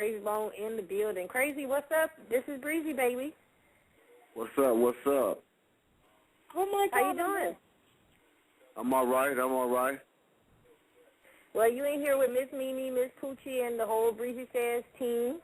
Krayzie Bone in the building. Krayzie, what's up? This is Breezy, baby. What's up? What's up? Oh, my God. How you doing? I'm all right. Well, you in here with Miss Mimi, Miss Poochie, and the whole Breezy Says team.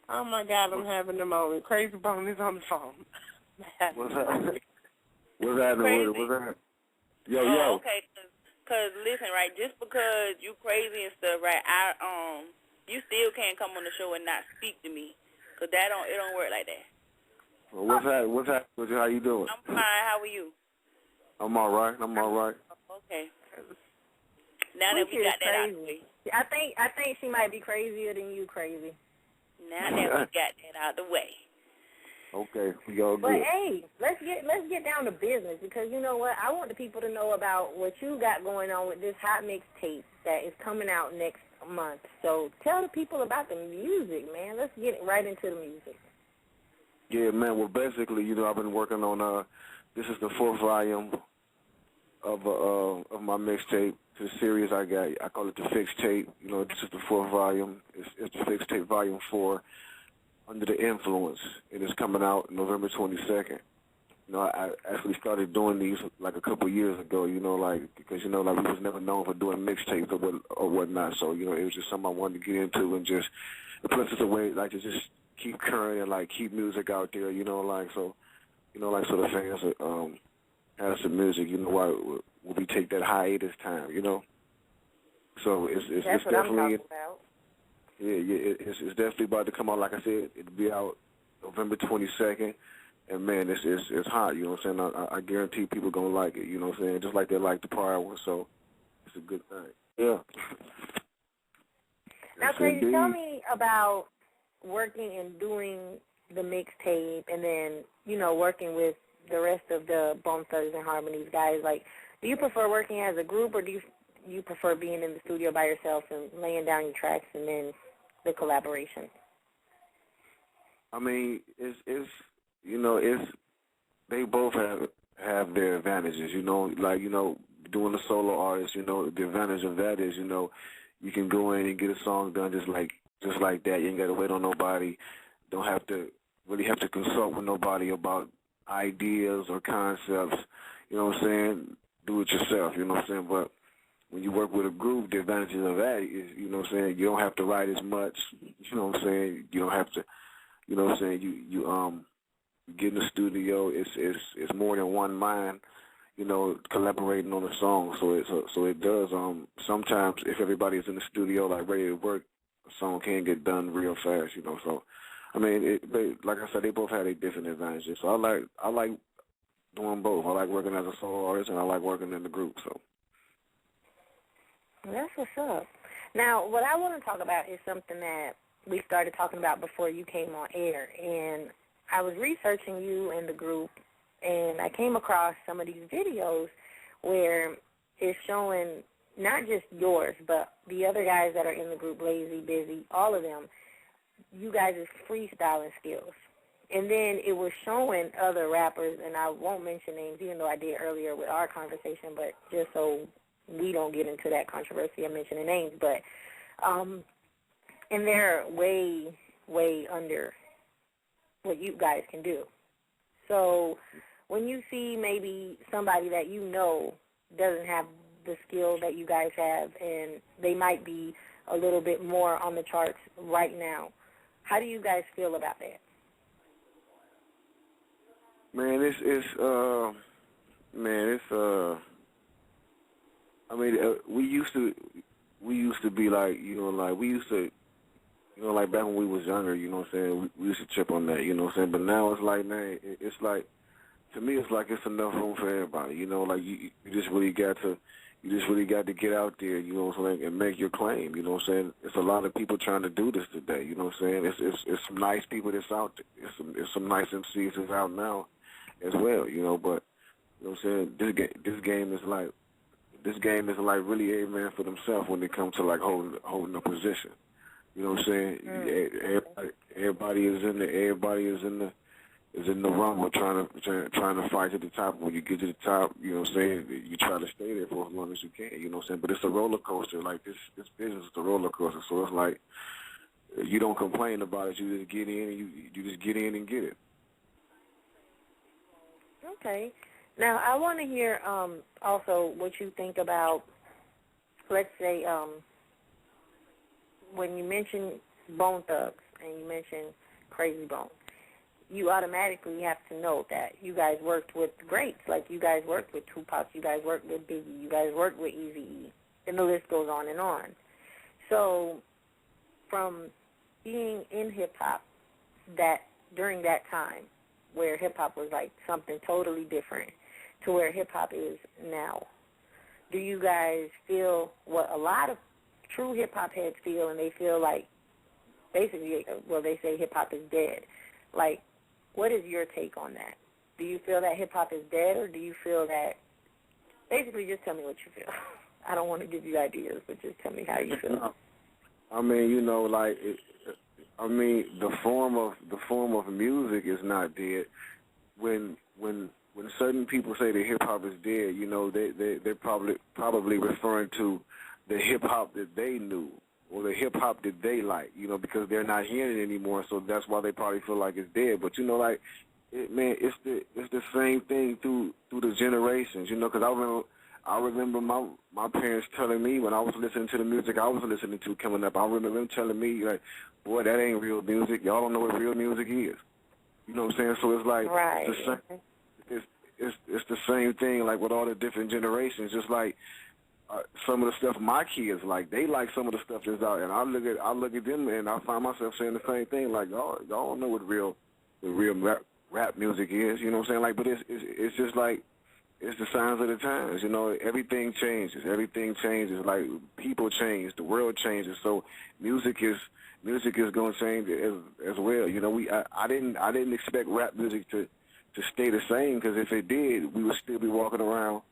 Oh, my God, I'm having a moment. Krayzie Bone is on the phone. What's up? What's happening with it? What's happening? Yo. Okay, because listen, right, just because you crazy and stuff, right, you still can't come on the show and not speak to me, because it don't work like that. Well, what's happening with you? How you doing? I'm fine. How are you? I'm all right. Okay. Now that we got that out of the way. I think she might be crazier than you, Krayzie. Now that we got that out of the way. Okay, we all good. But hey, let's get down to business, because you know what? I want the people to know about what you got going on with this hot mixtape that is coming out next month. So tell the people about the music, man. Let's get right into the music. Yeah, man. Well, basically, I've been working on this is the 4th volume of my mixtape. The series I got, I call it the Fix Tape. This is the 4th volume. It's the Fix Tape Volume 4. Under the Influence. It is coming out November 22nd. I actually started doing these like a couple years ago, because, we was never known for doing mixtapes or whatnot. So, it was just something I wanted to get into, and just, plus it's a way, like, to just keep current and, like, keep music out there, so the fans have some music, why will we take that hiatus time, So it's That's what definitely... I'm talking about. Yeah, it's definitely about to come out. Like I said, it'll be out November 22nd, and man, it's hot. You know what I'm saying? I guarantee people gonna like it. You know what I'm saying? Just like they like the prior one, so it's a good thing. Yeah. Now, Krayzie, tell me about working and doing the mixtape, and then working with the rest of the Bone Thugs and Harmonies guys. Like, do you prefer working as a group, or do you prefer being in the studio by yourself and laying down your tracks and then the collaboration? I mean, they both have their advantages, doing a solo artist, the advantage of that is, you can go in and get a song done just like that. You ain't got to wait on nobody. Don't have to consult with nobody about ideas or concepts, you know what I'm saying? Do it yourself, you know what I'm saying? But when you work with a group, the advantages of that is, you know what I'm saying, you don't have to write as much, you know what I'm saying, you don't have to, you know what I'm saying, you get in the studio, it's more than one mind, collaborating on a song, so it does, sometimes if everybody's in the studio, like, ready to work, a song can get done real fast, so, I mean, like I said, they both have their different advantages, so I like doing both. I like working as a solo artist, and I like working in the group, so. That's what's up. Now, what I want to talk about is something that we started talking about before you came on air, and I was researching you and the group, and I came across some of these videos where it's showing not just yours, but the other guys that are in the group, Lazy, Busy, all of them, you guys' freestyling skills. And then it was showing other rappers, and I won't mention names, even though I did earlier with our conversation, but just so we don't get into that controversy of mentioning names, but and they're way, way under what you guys can do. So when you see maybe somebody that doesn't have the skill that you guys have, and they might be a little bit more on the charts right now, how do you guys feel about that? Man, I mean, we used to be like, we used to, like back when we was younger, you know what I'm saying, we used to chip on that, you know what I'm saying, but now it's like, man, it's like, to me, it's like it's enough room for everybody, like you just really got to get out there, you know what I'm saying, and make your claim, you know what I'm saying. It's a lot of people trying to do this today, you know what I'm saying. It's some nice people that's out there. It's some nice MCs that's out now as well, but, you know what I'm saying, this game is like really every man for themselves when it comes to like holding a position. You know what I'm saying? Everybody is in the rumble trying to fight to the top. When you get to the top, you know what I'm saying, you try to stay there for as long as you can, you know what I'm saying? But it's a roller coaster. Like this business is a roller coaster. So it's like you don't complain about it. You just get in and you just get in and get it. Okay. Now, I want to hear also what you think about, let's say, when you mention Bone Thugs and you mention Krayzie Bone, you automatically have to know that you guys worked with greats. Like, you guys worked with Tupac, you guys worked with Biggie, you guys worked with Eazy-E, and the list goes on and on. So, from being in hip-hop during that time, where hip-hop was like something totally different to where hip-hop is now, do you guys feel what a lot of true hip-hop heads feel, and they feel like, basically, well, they say hip-hop is dead. Like, what is your take on that? Do you feel that hip-hop is dead, or do you feel that, basically just tell me what you feel. I don't want to give you ideas, but just tell me how you feel. I mean, you know, like, the form of music is not dead. When certain people say that hip hop is dead, you know, they're probably referring to the hip hop that they knew or the hip hop that they like, you know, because they're not hearing it anymore, so that's why they probably feel like it's dead. But you know, like, it's the same thing through the generations, you know, because I remember my parents telling me when I was listening to the music I was listening to coming up. I remember them telling me, like, boy, that ain't real music. Y'all don't know what real music is. You know what I'm saying? So it's like, right. It's the same thing, like, with all the different generations. Just like some of the stuff my kids like, they like some of the stuff that's out, and I look at them and I find myself saying the same thing. Like, y'all don't know what real rap music is. You know what I'm saying? Like, but it's just like, it's the signs of the times. You know, everything changes. Everything changes. Like, people change. The world changes. So music is going to change as well. You know, I didn't expect rap music to stay the same, because if it did, we would still be walking around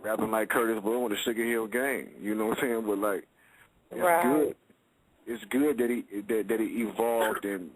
rapping like Curtis Blow and the Sugar Hill Gang. You know what I'm saying? But, like, it's right. good. It's good that he evolved, and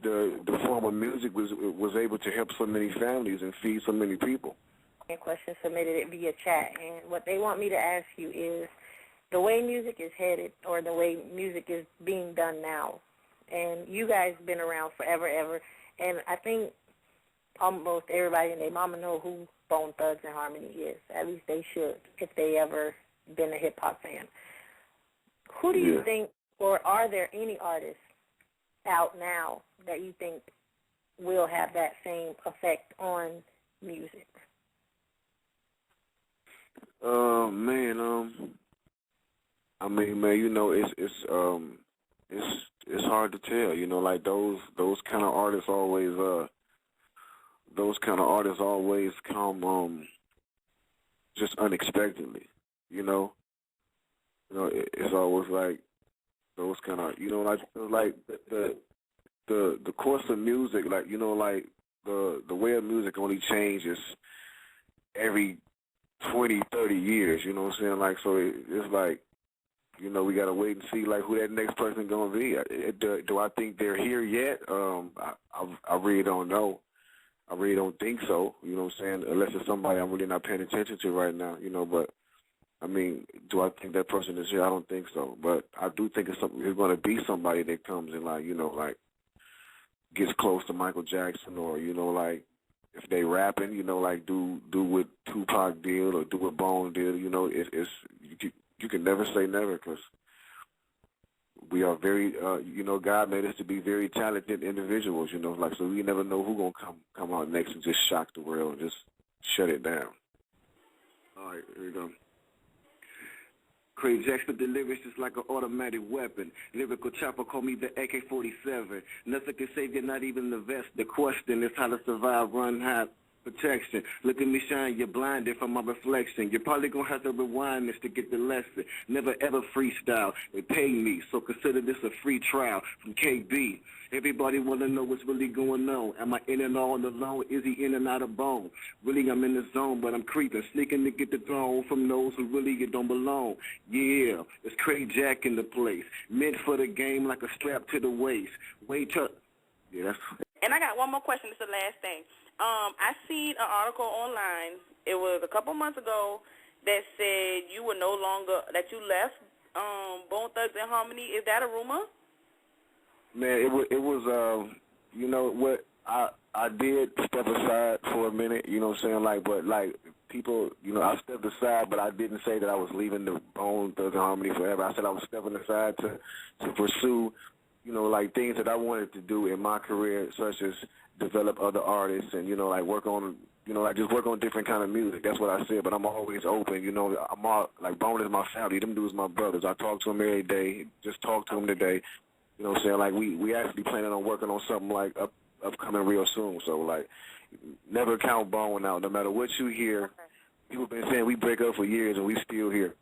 the form of music was able to help so many families and feed so many people. A question submitted it via chat, and what they want me to ask you is the way music is headed, or the way music is being done now. And you guys have been around forever, ever, and I think almost everybody and their mama know who Bone Thugs and Harmony is. At least they should, if they ever been a hip-hop fan. Who do you think, or are there any artists out now that you think will have that same effect on music? I mean, man, you know, it's hard to tell. You know, like, those kind of artists always come just unexpectedly. You know, it's always like those kind of, you know, like the course of music, like, you know, like the way of music only changes every 20, 30 years, you know what I'm saying? Like, so it's like, you know, we got to wait and see, like, who that next person going to be. Do I think they're here yet? I really don't know. I really don't think so, you know what I'm saying, unless it's somebody I'm really not paying attention to right now, you know. But, I mean, do I think that person is here? I don't think so. But I do think it's going to be somebody that comes and, like, you know, like, gets close to Michael Jackson, or, you know, like, if they rapping, you know, like, do what Tupac did or do what Bone did, you know, you can never say never, because we are very, you know, God made us to be very talented individuals, you know, like, so we never know who's going to come out next and just shock the world and just shut it down. All right, here we go. Krayzie Jackson, the lyrics is like an automatic weapon. Lyrical chopper, call me the AK-47. Nothing can save you, not even the vest. The question is how to survive, run high, protection. Look at me shine, you're blinded from my reflection. You're probably going to have to rewind this to get the lesson. Never ever freestyle. They pay me, so consider this a free trial from KB. Everybody want to know what's really going on. Am I in and all alone? Is he in and out of bone? Really, I'm in the zone, but I'm creeping, sneaking to get the throne from those who really don't belong. Yeah, it's Krayzie Jack in the place. Meant for the game like a strap to the waist. Wait till... Yeah, that's... And I got one more question. It's the last thing. I seen an article online, it was a couple months ago, that said you were no longer, that you left Bone Thugs and Harmony. Is that a rumor? Man, it was you know what, I did step aside for a minute, you know what I'm saying, like, but like people, you know, I stepped aside, but I didn't say that I was leaving the Bone Thugs and Harmony forever. I said I was stepping aside to pursue, you know, like things that I wanted to do in my career, such as develop other artists and, you know, like work on, you know, like just work on different kind of music. That's what I said, but I'm always open, you know. I'm all, like, Bone is my family. Them dudes my brothers. I talk to them every day. Just talked to them today. You know what I'm saying? Like, we actually planning on working on something, like, upcoming real soon. So, like, never count Bone out. No matter what you hear, people been saying we break up for years and we still here.